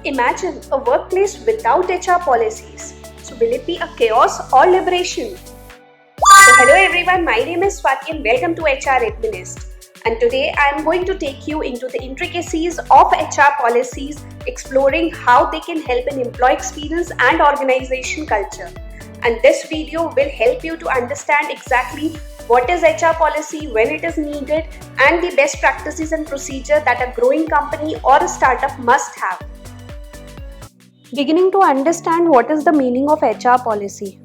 Imagine a workplace without HR policies. So will it be a chaos or liberation? So hello everyone, my name is Swati and welcome to HR Administ. And today I am going to take you into the intricacies of HR policies, exploring how they can help in employee experience and organization culture. And this video will help you to understand exactly what is HR policy, when it is needed, and the best practices and procedure that a growing company or a startup must have. Beginning to understand what is the meaning of HR policy.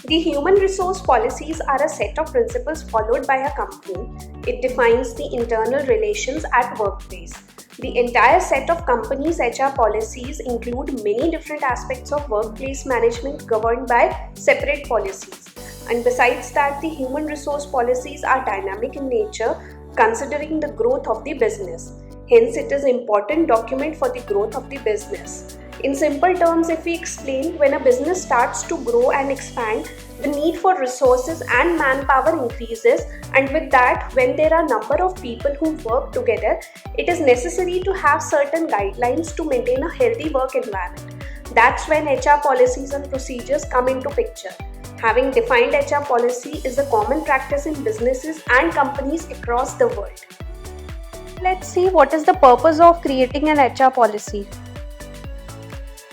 The human resource policies are a set of principles followed by a company. It defines the internal relations at workplace. The entire set of companies' HR policies include many different aspects of workplace management governed by separate policies. And besides that, the human resource policies are dynamic in nature, considering the growth of the business. Hence, it is an important document for the growth of the business. In simple terms, if we explain, when a business starts to grow and expand, the need for resources and manpower increases, and with that, when there are a number of people who work together, it is necessary to have certain guidelines to maintain a healthy work environment. That's when HR policies and procedures come into picture. Having defined HR policy is a common practice in businesses and companies across the world. Let's see what is the purpose of creating an HR policy.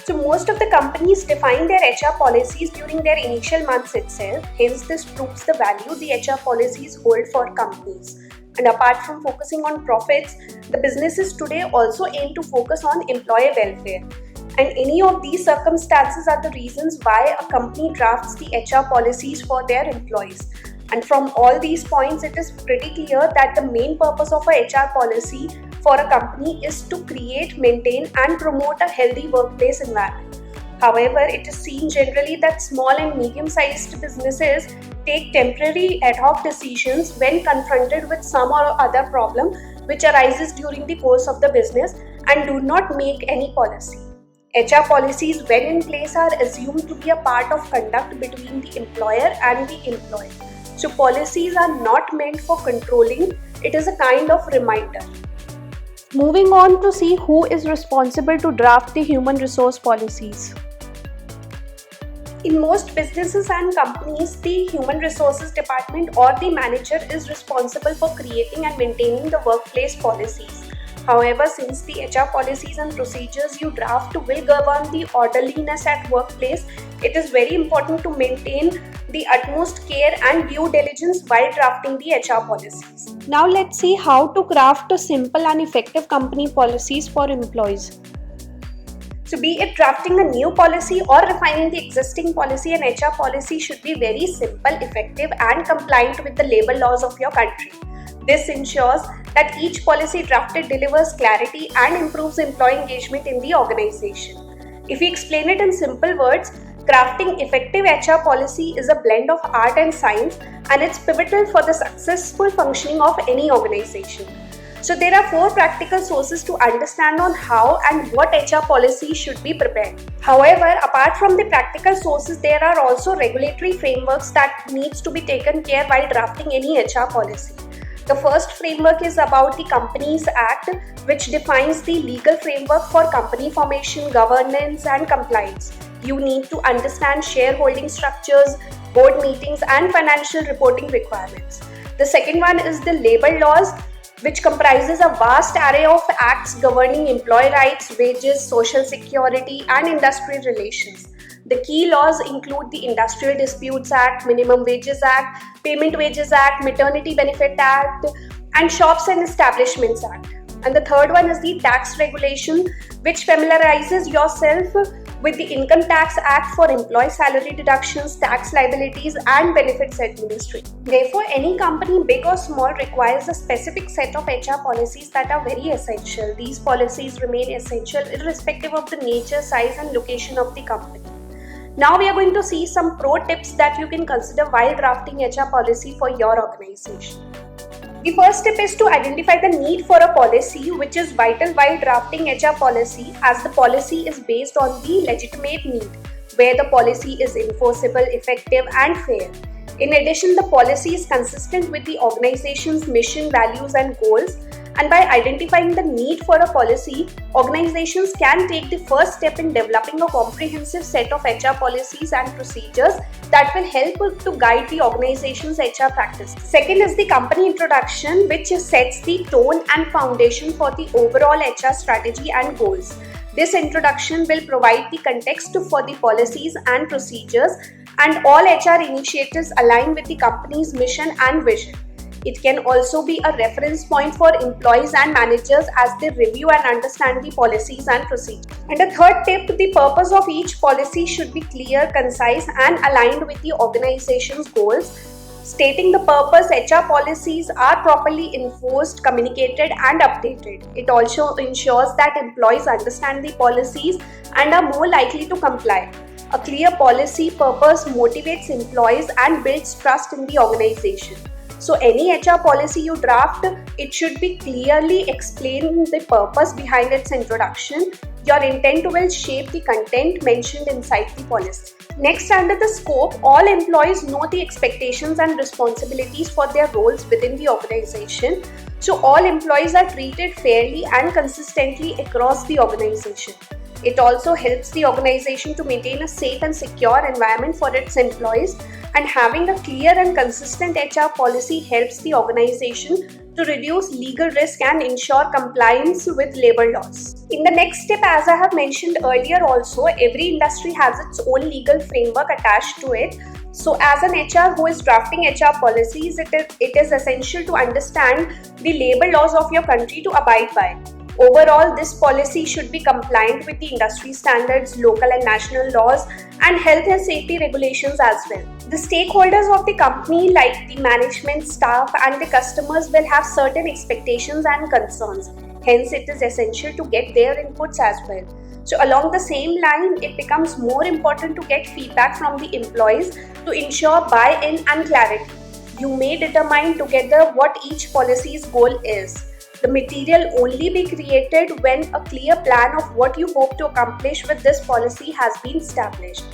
So most of the companies define their HR policies during their initial months itself. Hence, this proves the value the HR policies hold for companies. And apart from focusing on profits, the businesses today also aim to focus on employee welfare. And any of these circumstances are the reasons why a company drafts the HR policies for their employees. And from all these points, it is pretty clear that the main purpose of a HR policy for a company is to create, maintain, and promote a healthy workplace environment. However, it is seen generally that small and medium-sized businesses take temporary ad hoc decisions when confronted with some or other problem which arises during the course of the business and do not make any policy. HR policies, when in place, are assumed to be a part of conduct between the employer and the employee. So policies are not meant for controlling, it is a kind of reminder. Moving on to see who is responsible to draft the human resource policies. In most businesses and companies, the human resources department or the manager is responsible for creating and maintaining the workplace policies. However, since the HR policies and procedures you draft will govern the orderliness at workplace, it is very important to maintain the utmost care and due diligence while drafting the HR policies. Now let's see how to craft a simple and effective company policies for employees. So be it drafting a new policy or refining the existing policy, an HR policy should be very simple, effective, and compliant with the labor laws of your country. This ensures that each policy drafted delivers clarity and improves employee engagement in the organization. If we explain it in simple words, crafting effective HR policy is a blend of art and science, and it's pivotal for the successful functioning of any organization. So there are 4 practical sources to understand on how and what HR policy should be prepared. However, apart from the practical sources, there are also regulatory frameworks that needs to be taken care while drafting any HR policy. The first framework is about the Companies Act, which defines the legal framework for company formation, governance, and compliance. You need to understand shareholding structures, board meetings, and financial reporting requirements. The second one is the labor laws, which comprises a vast array of acts governing employee rights, wages, social security, and industrial relations. The key laws include the Industrial Disputes Act, Minimum Wages Act, Payment Wages Act, Maternity Benefit Act, and Shops and Establishments Act. And the third one is the Tax Regulation, which familiarizes yourself with the Income Tax Act for employee salary deductions, tax liabilities, and benefits administration. Therefore, any company, big or small, requires a specific set of HR policies that are very essential. These policies remain essential irrespective of the nature, size, and location of the company. Now we are going to see some pro tips that you can consider while drafting HR policy for your organization. The first step is to identify the need for a policy, which is vital while drafting HR policy, as the policy is based on the legitimate need, where the policy is enforceable, effective, and fair. In addition, the policy is consistent with the organization's mission, values, and goals, And by identifying the need for a policy, organizations can take the first step in developing a comprehensive set of HR policies and procedures that will help to guide the organization's HR practice. Second is the company introduction, which sets the tone and foundation for the overall HR strategy and goals. This introduction will provide the context for the policies and procedures, and all HR initiatives align with the company's mission and vision. It can also be a reference point for employees and managers as they review and understand the policies and procedures. And the third tip, the purpose of each policy should be clear, concise, and aligned with the organization's goals. Stating the purpose, HR policies are properly enforced, communicated, and updated. It also ensures that employees understand the policies and are more likely to comply. A clear policy purpose motivates employees and builds trust in the organization. So any HR policy you draft, it should be clearly explain the purpose behind its introduction. Your intent will shape the content mentioned inside the policy. Next, under the scope, all employees know the expectations and responsibilities for their roles within the organization. So all employees are treated fairly and consistently across the organization. It also helps the organization to maintain a safe and secure environment for its employees, and having a clear and consistent HR policy helps the organization to reduce legal risk and ensure compliance with labor laws. In the next step, as I have mentioned earlier also, every industry has its own legal framework attached to it. So as an HR who is drafting HR policies, it is essential to understand the labor laws of your country to abide by. Overall, this policy should be compliant with the industry standards, local and national laws, and health and safety regulations as well. The stakeholders of the company, like the management, staff, and the customers, will have certain expectations and concerns. Hence, it is essential to get their inputs as well. So along the same line, it becomes more important to get feedback from the employees to ensure buy-in and clarity. You may determine together what each policy's goal is. The material only be created when a clear plan of what you hope to accomplish with this policy has been established.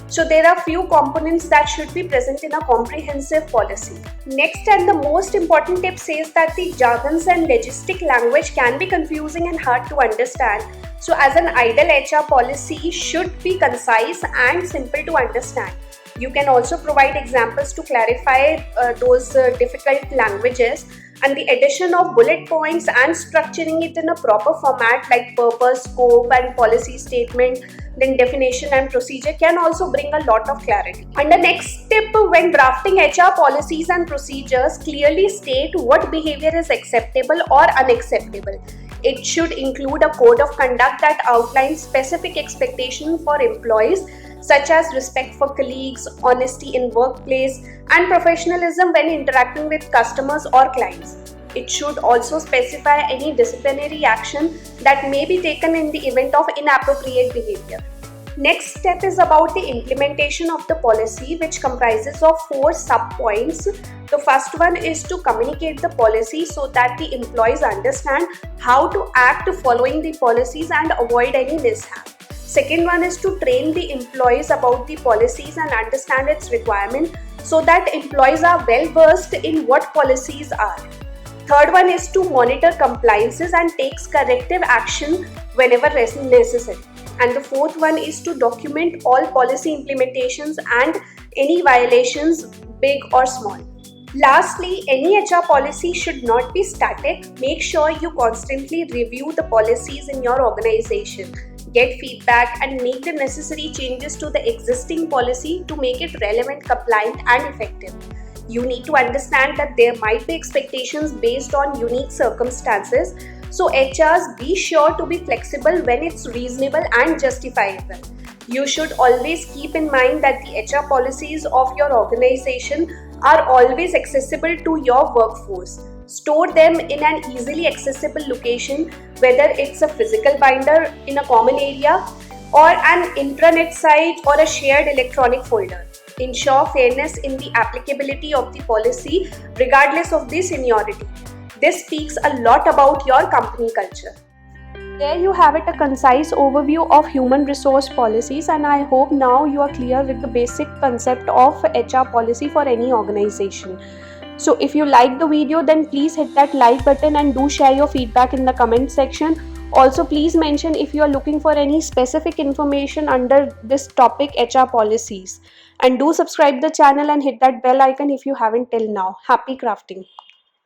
So there are few components that should be present in a comprehensive policy. Next, and the most important tip says that the jargons and logistic language can be confusing and hard to understand. So as an ideal HR policy should be concise and simple to understand. You can also provide examples to clarify those difficult languages, and the addition of bullet points and structuring it in a proper format like purpose, scope, and policy statement, then definition and procedure can also bring a lot of clarity. And the next tip, when drafting HR policies and procedures, clearly state what behavior is acceptable or unacceptable. It should include a code of conduct that outlines specific expectations for employees, such as respect for colleagues, honesty in workplace, and professionalism when interacting with customers or clients. It should also specify any disciplinary action that may be taken in the event of inappropriate behavior. Next step is about the implementation of the policy, which comprises of 4 sub-points. The first one is to communicate the policy so that the employees understand how to act following the policies and avoid any mishap. Second one is to train the employees about the policies and understand its requirement so that employees are well versed in what policies are. Third one is to monitor compliances and takes corrective action whenever necessary. And the fourth one is to document all policy implementations and any violations, big or small. Lastly, any HR policy should not be static. Make sure you constantly review the policies in your organization, get feedback, and make the necessary changes to the existing policy to make it relevant, compliant, and effective. You need to understand that there might be expectations based on unique circumstances. So HRs, be sure to be flexible when it's reasonable and justifiable. You should always keep in mind that the HR policies of your organization are always accessible to your workforce. Store them in an easily accessible location, whether it's a physical binder in a common area or an intranet site or a shared electronic folder. Ensure fairness in the applicability of the policy regardless of the seniority. This speaks a lot about your company culture. There you have it, a concise overview of human resource policies, and I hope now you are clear with the basic concept of HR policy for any organization. So if you like the video, then please hit that like button and do share your feedback in the comment section. Also, please mention if you are looking for any specific information under this topic, HR policies. And do subscribe the channel and hit that bell icon if you haven't till now. Happy crafting!